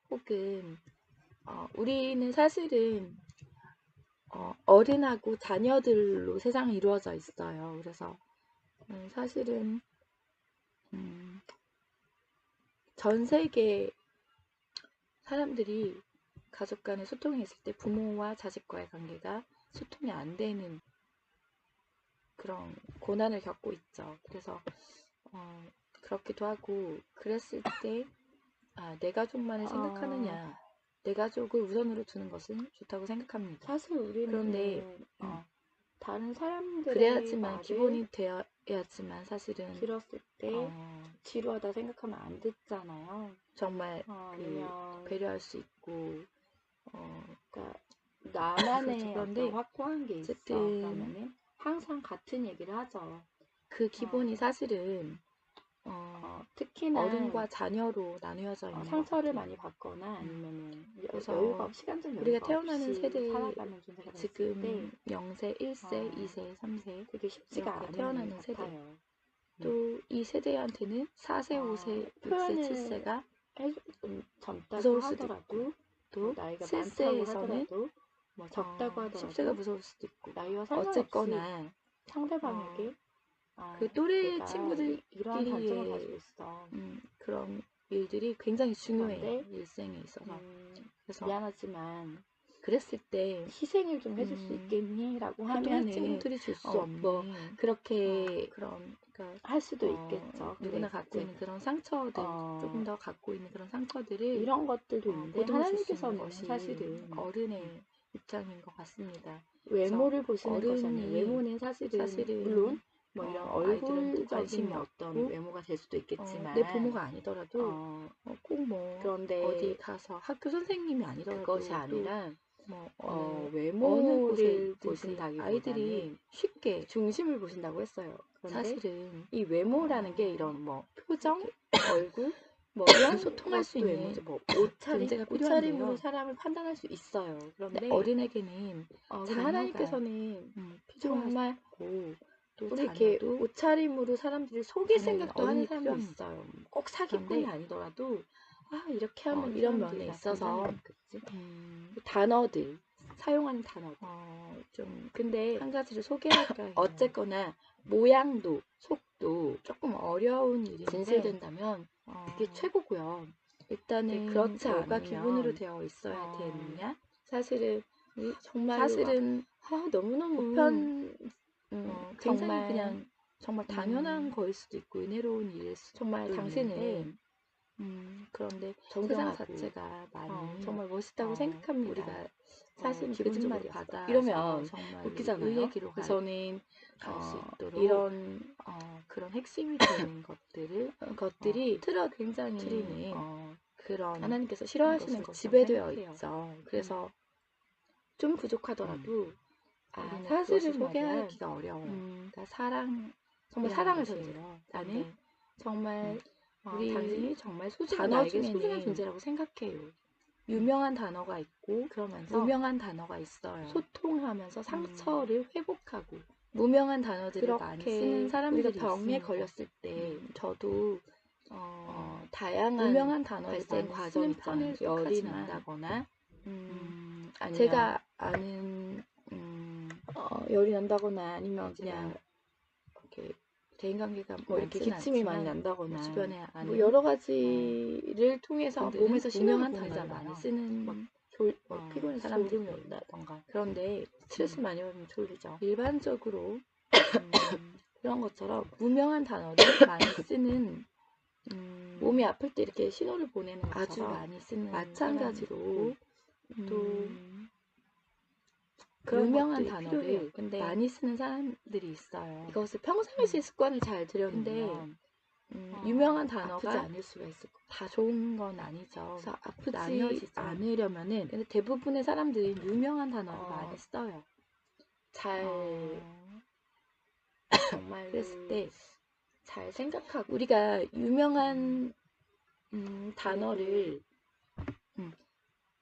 혹은 우리는 사실은 어른하고 자녀들로 세상이 이루어져 있어요. 그래서 사실은 전 세계 사람들이 가족 간의 소통이 있을 때 부모와 자식과의 관계가 소통이 안 되는 그런 고난을 겪고 있죠. 그래서 그렇기도 하고, 그랬을 때 내 가족만을 생각하느냐, 내 가족을 우선으로 두는 것은 좋다고 생각합니다. 사실 우리는 그런데 다른 사람들의 그래야지만 말을 기본이 되어야지만 사실은 들었을 때 지루하다 생각하면 안 듣잖아요. 정말 아니면 배려할 수 있고 그러니까 나만의 그런데 어떤 확고한 게 있어. 어쨌든 그러면은 항상 같은 얘기를 하죠. 그 기본이 사실은 특히나 어른과 자녀로 나누어져 있는 상처를 것 같아요. 많이 받거나 아니면은 그래서 여유가 없이 시간적 우리가 여유가 태어나는 없이 세대에 살아가는 존재가 됐을 때 지금 0세, 1세, 2세, 3세 되게 쉽지가 이렇게 않은 태어나는 것 세대, 같아요. 또 이 세대한테는 4세, 5세, 6세, 표현을 7세가 젊다고 무서울 수도 하더라도 있고, 또 나이가 많다고 7세에서는 하더라도 적다고 하더라도 10세가 무서울 수도 있고, 나이와 상관없이 어쨌거나 상대방에게 그 또래 내가 이러한 단점을 가지고 친구들끼리의 있어. 그런 일들이 굉장히 중요해요. 그런데 일생에 있어서. 그래서 미안하지만 그랬을 때 희생을 좀 해줄 수 있겠니? 라고 또래 하면은 친구들이 줄 수 없는 뭐 그렇게 그런, 그러니까 할 수도 있겠죠. 누구나 근데 갖고 있는 그런 상처들, 조금 더 갖고 있는 그런 상처들을 이런 것들도 있는데 보듬어 줄 수 있는 하나님께서는 것이 사실은 어른의 입장인 것 같습니다. 외모를 보시는 것이 아니에요. 어른이 외모는 사실은 물론 뭐 이런 아이들은 관심이 얼굴적인 어떤 없고, 외모가 될 수도 있겠지만 내 부모가 아니더라도 꼭 뭐 그런데 어디 가서 학교 선생님이 아니더라도 그것이 아니라 뭐 어느 외모를 곳에 보신다기보다는 아이들이 쉽게 중심을 보신다고 했어요. 그런데 사실은 이 외모라는 게 이런 뭐 표정, 얼굴, 뭐 이런 소통할 수 것도 있는 외모죠. 뭐 존재가 옷차림으로 필요한데요. 사람을 판단할 수 있어요. 근데 그런데 어린에게는 근데 자녀가 하나님께서는 정말 필요하고, 또 우리 이렇게 자녀도 옷차림으로 사람들을 속일 자녀에게는 생각도 하는 어른이 사람도 필요합니다. 있어요. 꼭 사기꾼이 그런데 아니더라도 이렇게 하면 이런 사람들이 면에 나 있어서 굉장히 좋겠지. 단어들 사용하는 단어들 좀 근데 한 가지를 소개할까 해요. 어쨌거나 모양도 속도 조금 어려운 일인데 진술된다면 그게 최고고요. 일단은 그렇지 뭐가 않으면 기본으로 되어 있어야 되느냐? 사실은 사실은 너무너무 보편 굉장히 정말 그냥 정말 당연한 거일 수도 있고 은혜로운 일일 수도 정말 있는데, 당신은 그런데 세상 존경하고 자체가 많이 정말 멋있다고 생각합니다. 우리가 사실 기본적으로 거짓말이었어. 받아. 이러면 이러면 정말 웃기잖아요. 의의 기로 저는 갈 수 있도록 이런 그런 핵심이 되는 것들이 굉장히 틀어뜨리는 그런 하나님께서 싫어하시는 것으로 것이 지배되어 생각해요. 있죠. 그래서 좀 부족하더라도 우리는 그것을 사실은 소개하기가 어려워요. 그러니까 정말 사랑을 전제로 나는 정말 우리 당신이 정말 나에게 소중한 소중한 존재라고 생각해요. 유명한 단어가 있고 그러면서 무명한 단어가 있어요. 소통하면서 상처를 회복하고 무명한 단어들을 많이 그렇게 쓰는 사람들이 우리가 병에 있습니다. 걸렸을 때 저도 다양한 무명한 단어를 발생 많이 과정이 쓰는 편에 열이 속하지만 난다거나 아니면 제가 아는 열이 난다거나 아니면 그냥 이렇게 대인관계가 뭐 이렇게 많지는 기침이 많이 않지만 난다거나 주변에 아는 뭐 여러 가지를 통해서 분들은 몸에서 신호를 무명한 단어를 보내잖아요. 많이 쓰는 피곤해서 사람들이 졸음이 온다던가. 그런데 스트레스 많이 받으면 졸리죠. 일반적으로 그런 것처럼 무명한 단어를 많이 쓰는 몸이 아플 때 이렇게 신호를 보내는 것처럼 아주 많이 쓰는 마찬가지로 또 그런 유명한 것들이 단어를 필요해요. 근데 많이 쓰는 사람들이 있어요. 이것을 평상시 습관을 잘 들여놓으면 유명한 아프지 단어가 않을 수가 있을 것 다 좋은 건 아니죠. 그래서 아프지 나뉘어지죠. 않으려면은 근데 대부분의 사람들이 유명한 단어를 많이 써요. 잘 정말 그랬을 때 잘 생각하고 우리가 유명한 단어를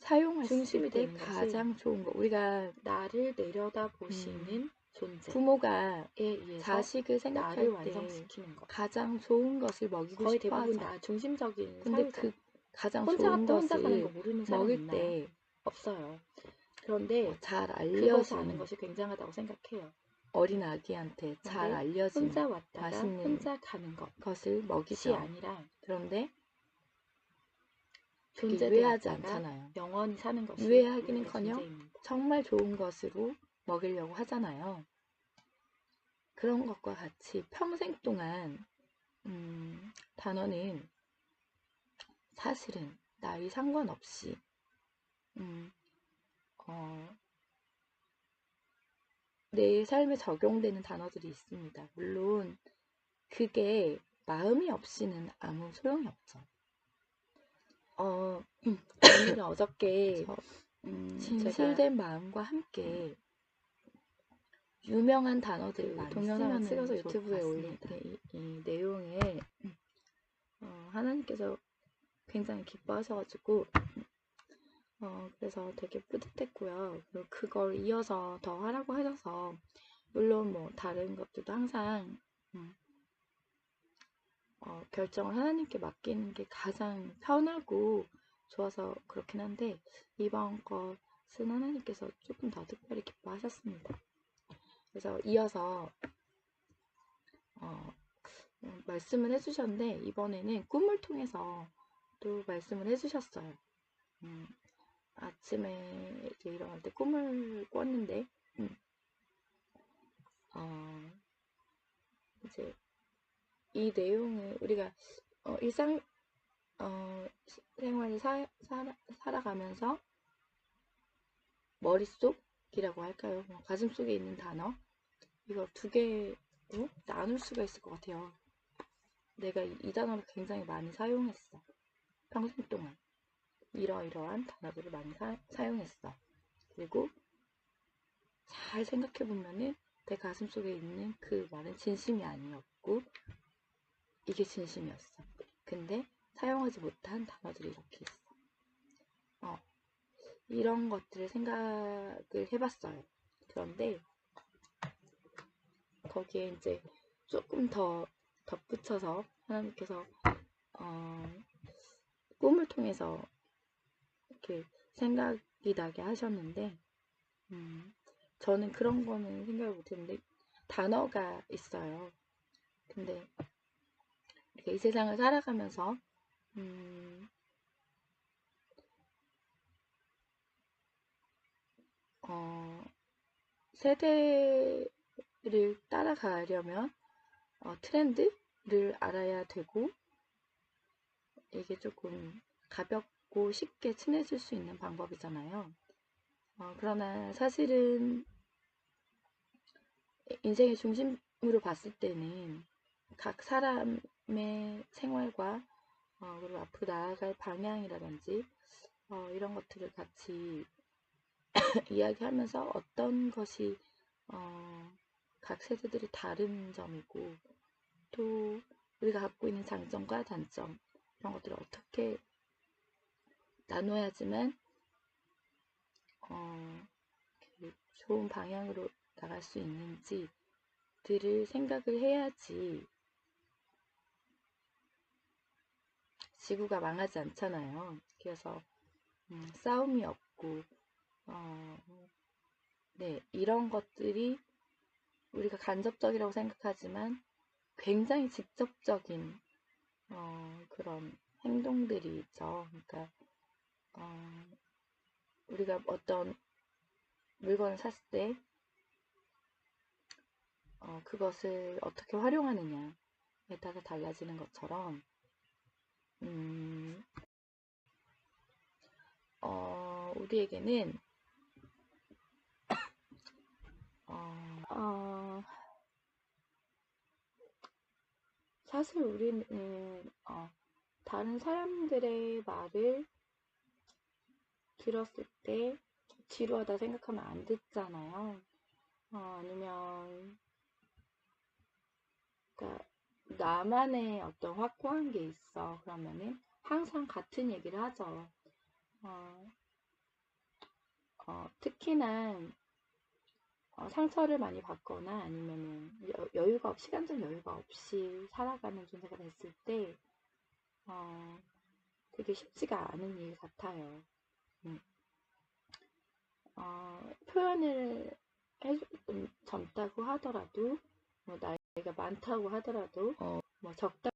사용했을 중심이 때 되는 가장 좋은 거, 우리가 나를 내려다 보시는 존재 부모가 의해서 자식을 생각할 나를 때 완성시키는 것. 가장 좋은 것을 먹이고 거의 싶어 대부분 하죠. 나 중심적인 근데 사유죠. 가장 혼자 좋은 갔다 혼자 가는 거 것을 모르는 사람 먹을 있나요? 때 없어요. 그런데 잘 그것을 아는 알려진 것이 굉장하다고 생각해요. 어린 아기한테 잘 그런데 알려진 혼자 왔다가 맛있는 혼자 가는 것을 것이 먹이죠. 아니라 그런데 그게 존재돼 유해하지 왔다가 않잖아요. 영원히 사는 것이 유해하기는커녕 우리의 존재입니다. 정말 좋은 것으로 먹이려고 하잖아요. 그런 것과 같이 평생 동안 단어는 사실은 나이 상관없이 음, 어, 내 삶에 적용되는 단어들이 있습니다. 물론 그게 마음이 없이는 아무 소용이 없죠. 오늘은 어저께 제가 진실된 마음과 함께 유명한 단어들을 많이 동영상을 쓰면 찍어서 좋을 것 유튜브에 올릴 같습니다. 때 이 내용을 하나님께서 굉장히 기뻐하셔가지고 그래서 되게 뿌듯했고요. 그리고 그걸 이어서 더 하라고 하셔서 물론 뭐 다른 것들도 항상 결정을 하나님께 맡기는 게 가장 편하고 좋아서 그렇긴 한데 이번 것은 하나님께서 조금 더 특별히 기뻐하셨습니다. 그래서 이어서 말씀을 해주셨는데 이번에는 꿈을 통해서 또 말씀을 해주셨어요. 아침에 이제 일어날 때 꿈을 꿨는데 이제 이 내용을 우리가 일상 생활을 살아가면서 머릿속이라고 할까요? 가슴속에 있는 단어 이걸 두 개로 나눌 수가 있을 것 같아요. 내가 이 단어를 굉장히 많이 사용했어. 평생 동안 이러이러한 단어들을 많이 사용했어. 그리고 잘 생각해보면은 내 가슴속에 있는 그 말은 진심이 아니었고 이게 진심이었어. 근데 사용하지 못한 단어들이 이렇게 있어. 이런 것들을 생각을 해봤어요. 그런데 거기에 이제 조금 더 덧붙여서 하나님께서 꿈을 통해서 이렇게 생각이 나게 하셨는데 저는 그런 거는 생각을 못했는데 단어가 있어요. 근데 이렇게 이 세상을 살아가면서 세대를 따라가려면 트렌드를 알아야 되고 이게 조금 가볍고 쉽게 친해질 수 있는 방법이잖아요. 그러나 사실은 인생의 중심으로 봤을 때는 각 사람의 생활과 그리고 앞으로 나아갈 방향이라든지 이런 것들을 같이 이야기하면서 어떤 것이 각 세대들이 다른 점이고 또 우리가 갖고 있는 장점과 단점 이런 것들을 어떻게 나눠야지만 좋은 방향으로 나갈 수 있는지들을 생각을 해야지 지구가 망하지 않잖아요. 그래서 싸움이 없고 네, 이런 것들이 우리가 간접적이라고 생각하지만 굉장히 직접적인 그런 행동들이 있죠. 그러니까 우리가 어떤 물건을 샀을 때 그것을 어떻게 활용하느냐에 따라 달라지는 것처럼 우리에게는 사실 우리는 다른 사람들의 말을 들었을 때 지루하다 생각하면 안 듣잖아요. 아니면 그러니까 나만의 어떤 확고한 게 있어. 그러면은 항상 같은 얘기를 하죠. 특히나 상처를 많이 받거나 아니면은 시간적 여유가 없이 살아가는 존재가 됐을 때 되게 쉽지가 않은 일 같아요. 표현을 좀 젊다고 하더라도, 뭐 나이가 많다고 하더라도, 뭐 적다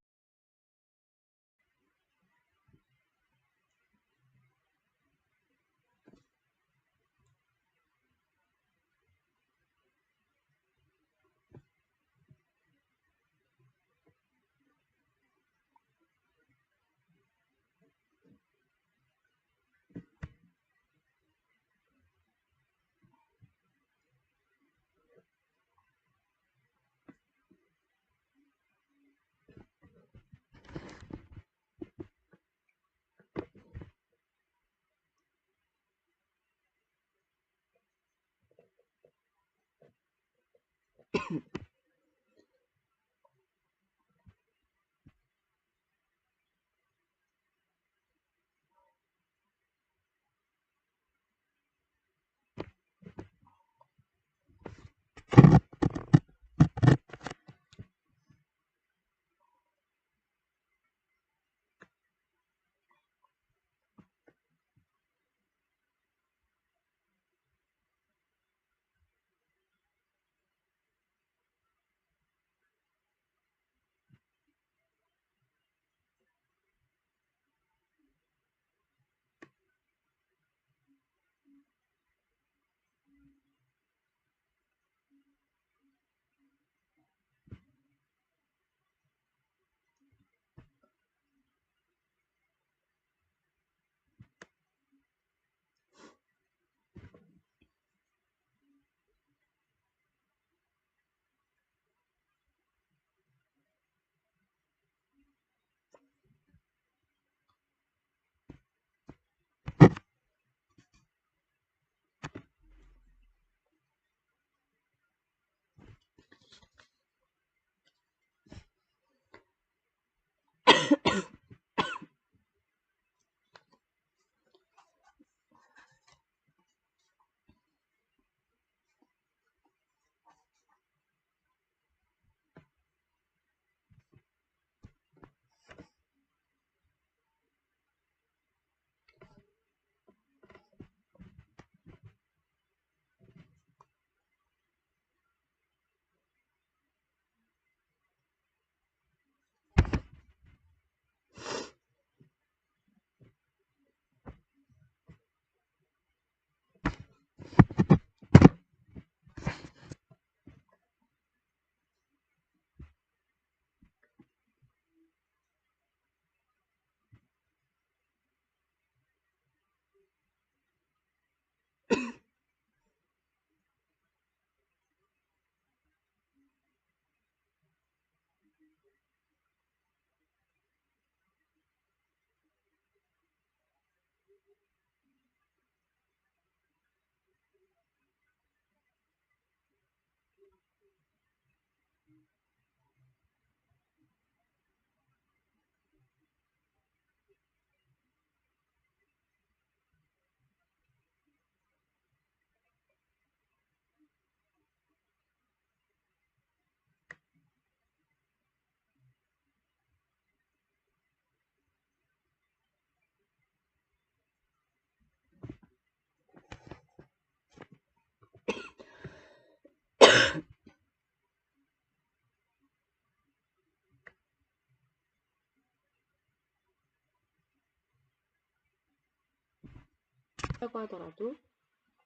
라고 하더라도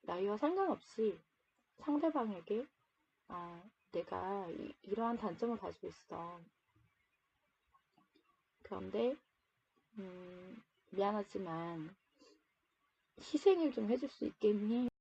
나이와 상관없이 상대방에게 내가 이러한 단점을 가지고 있어. 그런데 미안하지만 희생을 좀 해줄 수 있겠니?